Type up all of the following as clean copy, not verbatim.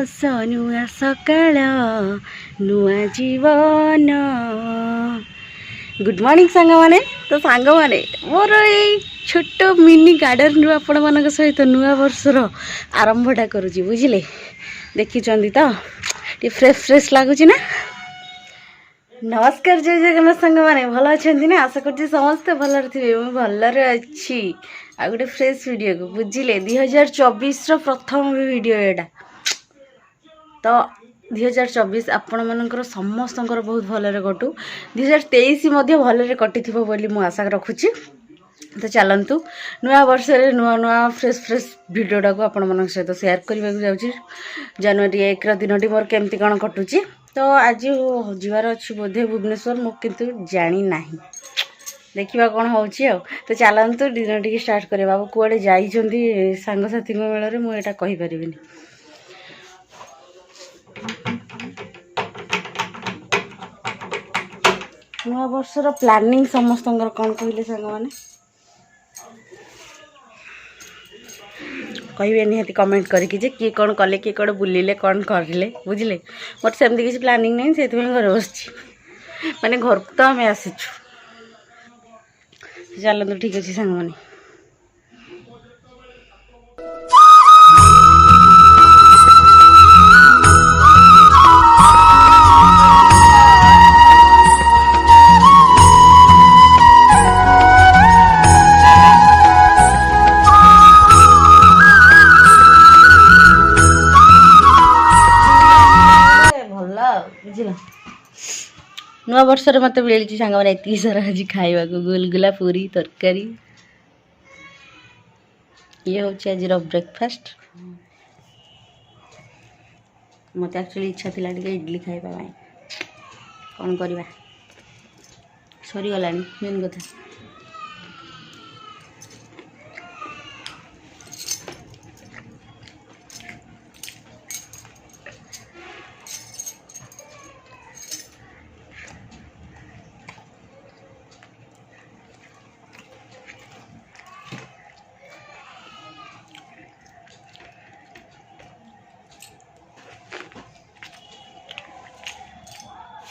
ହସ ନୂଆ ସକାଳ ନୂଆ ଜୀବନ। ଗୁଡ୍ ମର୍ଣ୍ଣିଂ ସାଙ୍ଗମାନେ। ତ ସାଙ୍ଗମାନେ ମୋର ଏଇ ଛୋଟ ମିନି ଗାର୍ଡେନରୁ ଆପଣମାନଙ୍କ ସହିତ ନୂଆ ବର୍ଷର ଆରମ୍ଭଟା କରୁଛି, ବୁଝିଲେ। ଦେଖିଛନ୍ତି ତ ଟିକେ ଫ୍ରେଶ୍ ଲାଗୁଛି ନା। ନମସ୍କାର, ଜୟ ଜଗନ୍ନାଥ ସାଙ୍ଗମାନେ। ଭଲ ଅଛନ୍ତି ନା? ଆଶା କରୁଛି ସମସ୍ତେ ଭଲରେ ଥିବେ। ମୁଁ ଭଲରେ ଅଛି। ଆଉ ଗୋଟେ ଫ୍ରେଶ୍ ଭିଡ଼ିଓକୁ, ବୁଝିଲେ, 2024ର ପ୍ରଥମ ଭିଡ଼ିଓ ଏଇଟା। ତ 2024 ଆପଣମାନଙ୍କର ସମସ୍ତଙ୍କର ବହୁତ ଭଲରେ କଟୁ। 2023 ମଧ୍ୟ ଭଲରେ କଟିଥିବ ବୋଲି ମୁଁ ଆଶା ରଖୁଛି। ତ ଚାଲନ୍ତୁ, ନୂଆ ବର୍ଷରେ ନୂଆ ଫ୍ରେଶ୍ ଭିଡ଼ିଓଟାକୁ ଆପଣମାନଙ୍କ ସହିତ ସେୟାର କରିବାକୁ ଯାଉଛି। ଜାନୁଆରୀ 1ର ଦିନଟି ମୋର କେମିତି କ'ଣ କଟୁଛି। ତ ଆଜି ଯିବାର ଅଛି ବୋଧେ ଭୁବନେଶ୍ୱର, ମୁଁ କିନ୍ତୁ ଜାଣିନାହିଁ। ଦେଖିବା କ'ଣ ହେଉଛି ଆଉ। ତ ଚାଲନ୍ତୁ ଦିନ ଟିକେ ଷ୍ଟାର୍ଟ କରିବା। ବାବୁ କୁଆଡ଼େ ଯାଇଛନ୍ତି ସାଙ୍ଗସାଥୀଙ୍କ ମେଳରେ, ମୁଁ ଏଇଟା କହିପାରିବିନି। ନୂଆ ବର୍ଷର ପ୍ଲାନିଂ ସମସ୍ତଙ୍କର କ'ଣ କହିଲେ ସାଙ୍ଗମାନେ? କହିବେ ନିହାତି କମେଣ୍ଟ କରିକି ଯେ କିଏ କ'ଣ କଲେ, କିଏ କ'ଣ ବୁଲିଲେ, କ'ଣ କରିଲେ, ବୁଝିଲେ। ମୋର ସେମିତି କିଛି ପ୍ଲାନିଂ ନାହିଁ, ସେଇଥିପାଇଁ ଘରେ ବସିଛି। ମାନେ ଘରକୁ ତ ଆମେ ଆସିଛୁ। ଚାଲନ୍ତୁ, ଠିକ୍ ଅଛି ସାଙ୍ଗମାନେ। ନୂଆ ବର୍ଷରେ ମୋତେ ମିଳିଛି ସାଙ୍ଗମାନେ ଏତିକି ସାରା ଆଜି ଖାଇବାକୁ, ଗୁଲଗୁଲା, ପୁରୀ, ତରକାରୀ। ଇଏ ହେଉଛି ଆଜିର ବ୍ରେକଫାଷ୍ଟ। ମୋତେ ଆକ୍ଚୁଆଲି ଇଚ୍ଛା ଥିଲା ଟିକେ ଇଡଲି ଖାଇବା ପାଇଁ, କ'ଣ କରିବା, ସରିଗଲାଣି ମେନ୍ କଥା।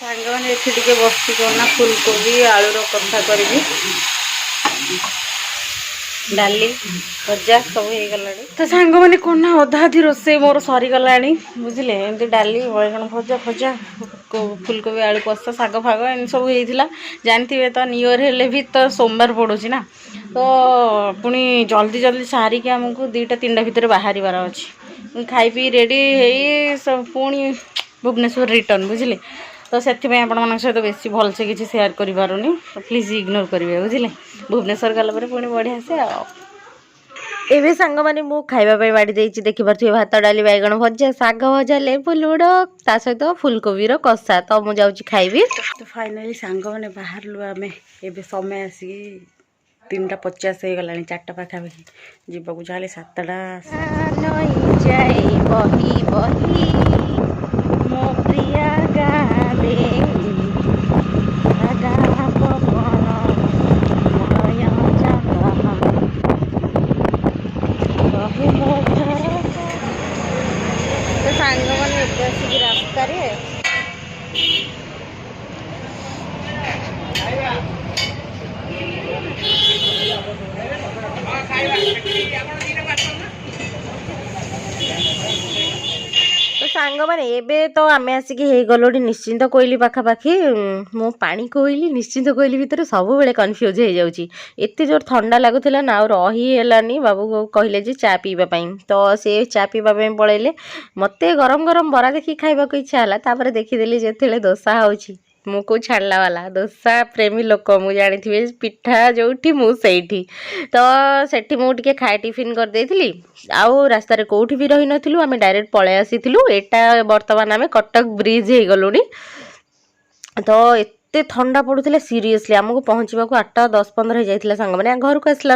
ସାଙ୍ଗମାନେ ଏଠି ଟିକେ ବସି କ'ଣ ଫୁଲକୋବି ଆଳୁର କଷା କରିବି। ଡାଲି ଭଜା ସବୁ ହେଇଗଲାଣି। ତ ସାଙ୍ଗମାନେ କ'ଣ ନା ଅଧା ଅଧି ରୋଷେଇ ମୋର ସରିଗଲାଣି, ବୁଝିଲେ। ଏମିତି ଡାଲି, ବାଇଗଣ ଭଜା, ଫୁଲକୋବି ଆଳୁ କଷା, ଶାଗ ଫାଗ ଏମିତି ସବୁ ହେଇଥିଲା। ଜାଣିଥିବେ ତ ନିଉ ଇୟର୍ ହେଲେ ବି ତ ସୋମବାର ପଡ଼ୁଛି ନା। ତ ପୁଣି ଜଲ୍ଦି ସାରିକି ଆମକୁ 2ଟା 3ଟା ଭିତରେ ବାହାରିବାର ଅଛି। ଖାଇ ପିଇ ରେଡ଼ି ହେଇ ପୁଣି ଭୁବନେଶ୍ୱର ରିଟର୍ନ, ବୁଝିଲେ। ତ ସେଥିପାଇଁ ଆପଣମାନଙ୍କ ସହିତ ବେଶୀ ଭଲସେ କିଛି ସେୟାର କରିପାରୁନି। ପ୍ଲିଜ୍ ଇଗ୍ନୋର କରିବେ, ବୁଝିଲେ। ଭୁବନେଶ୍ୱର ଗଲା ପରେ ପୁଣି ବଢ଼ିଆ ସେ ଆଉ। ଏବେ ସାଙ୍ଗମାନେ ମୁଁ ଖାଇବା ପାଇଁ ବାଡ଼ି ଦେଇଛି, ଦେଖିପାରୁଥିବେ। ଭାତ, ଡାଲି, ବାଇଗଣ ଭଜା, ଶାଗ ଭଜା, ଲେମ୍ବୁ ଲୁଣ, ତା ସହିତ ଫୁଲକୋବିର କଷା। ତ ମୁଁ ଯାଉଛି ଖାଇବି। ତ ଫାଇନାଲି ସାଙ୍ଗମାନେ ବାହାରିଲୁ ଆମେ। ଏବେ ସମୟ ଆସିକି 3ଟା 50 ହେଇଗଲାଣି, 4ଟା ପାଖାପାଖି। ଯିବାକୁ ଯାହେଲେ 7ଟା। ଯାଏ ବହି ବହି ମୋ ପ୍ରିୟା ଗାବେ ସାଙ୍ଗମାନେ ଏବେ ଆସିକି ରାସ୍ତାରେ ସାଙ୍ଗମାନେ ଏବେ ତ ଆମେ ଆସିକି ହେଇଗଲୁଣି ନିଶ୍ଚିନ୍ତ କୋଇଲି ପାଖାପାଖି। ମୁଁ ପାଣି କୋଇଲି ନିଶ୍ଚିନ୍ତ କୋଇଲି ଭିତରେ ସବୁବେଳେ କନଫ୍ୟୁଜ୍ ହେଇଯାଉଛି। ଏତେ ଜୋର ଥଣ୍ଡା ଲାଗୁଥିଲା ନା, ଆଉ ରହି ହେଲାନି। ବାବୁ କହିଲେ ଯେ ଚା ପିଇବା ପାଇଁ, ତ ସେ ଚା ପିଇବା ପାଇଁ ପଳେଇଲେ। ମୋତେ ଗରମ ବରା ଦେଖି ଖାଇବାକୁ ଇଚ୍ଛା ହେଲା। ତାପରେ ଦେଖିଦେଲି ଯେତେବେଳେ ଦୋସା ହେଉଛି, ମୁଁ କେଉଁ ଛାଡ଼ିଲା ବାଲା ଦୋସା ପ୍ରେମୀ ଲୋକ, ମୁଁ ଜାଣିଥିବେ, ପିଠା ଯେଉଁଠି ମୁଁ ସେଇଠି। ତ ସେଠି ମୁଁ ଟିକେ ଟିଫିନ୍ କରିଦେଇଥିଲି। ଆଉ ରାସ୍ତାରେ କେଉଁଠି ବି ରହିନଥିଲୁ, ଆମେ ଡାଇରେକ୍ଟ ପଳେଇ ଆସିଥିଲୁ। ଏଇଟା ବର୍ତ୍ତମାନ ଆମେ କଟକ ବ୍ରିଜ୍ ହେଇଗଲୁଣି। ତ ଏତେ ଥଣ୍ଡା ପଡ଼ୁଥିଲା, ସିରିୟସଲି ଆମକୁ ପହଞ୍ଚିବାକୁ 8ଟା 10-15 ହେଇଯାଇଥିଲା ସାଙ୍ଗମାନେ। ଘରକୁ ଆସିଲା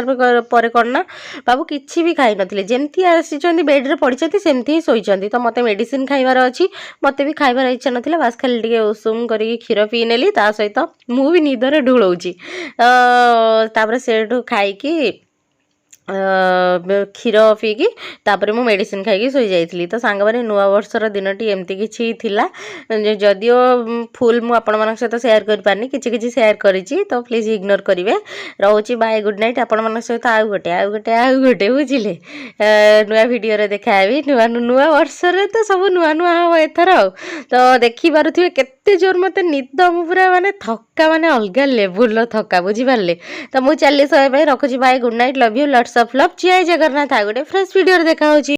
ପରେ କ'ଣ ନା, ବାବୁ କିଛି ବି ଖାଇନଥିଲେ, ଯେମିତି ଆସିଛନ୍ତି ବେଡ଼୍ରେ ପଡ଼ିଛନ୍ତି ସେମିତି ହିଁ ଶୋଇଛନ୍ତି। ତ ମୋତେ ମେଡ଼ିସିନ୍ ଖାଇବାର ଅଛି, ମୋତେ ବି ଖାଇବାର ଇଚ୍ଛା ନଥିଲା। ବାସ୍ ଖାଲି ଟିକେ ଉଷୁମ କରିକି କ୍ଷୀର ପିଇ ନେଲି, ତା ସହିତ ମୁଁ ବି ନିଦରେ ଢୁଳଉଛି। ତାପରେ ସେଇଠୁ ଖାଇକି କ୍ଷୀର ପିଇକି ତାପରେ ମୁଁ ମେଡ଼ିସିନ ଖାଇକି ଶୋଇଯାଇଥିଲି। ତ ସାଙ୍ଗମାନେ ନୂଆ ବର୍ଷର ଦିନଟି ଏମିତି କିଛି ଥିଲା, ଯଦିଓ ଫୁଲ୍ ମୁଁ ଆପଣମାନଙ୍କ ସହିତ ସେୟାର କରିପାରିନି, କିଛି କିଛି ସେୟାର କରିଛି, ତ ପ୍ଲିଜ୍ ଇଗ୍ନୋର କରିବେ। ରହୁଛି ବାଏ, ଗୁଡ୍ ନାଇଟ୍। ଆପଣମାନଙ୍କ ସହିତ ଆଉ ଗୋଟେ ବୁଝିଲେ, ନୂଆ ଭିଡ଼ିଓରେ ଦେଖାହେବି। ନୂଆ ବର୍ଷରେ ତ ସବୁ ନୂଆ ହବ ଏଥର ଆଉ। ତ ଦେଖିପାରୁଥିବେ କେତେ ଜୋର ମୋତେ ନିଦ, ମୁଁ ପୁରା ମାନେ ଥକା, ମାନେ ଅଲଗା ଲେବୁଲର ଥକା, ବୁଝିପାରିଲେ। ତ ମୁଁ ଚାଲିଲି ଶୋଇବା ପାଇଁ। ରଖୁଛି bye, good night, love you, lots of love, ଜୟ ଜଗନ୍ନାଥ। ଆଉ ଗୋଟେ ଫ୍ରେଶ୍ ଭିଡ଼ିଓରେ ଦେଖା ହେଉଛି।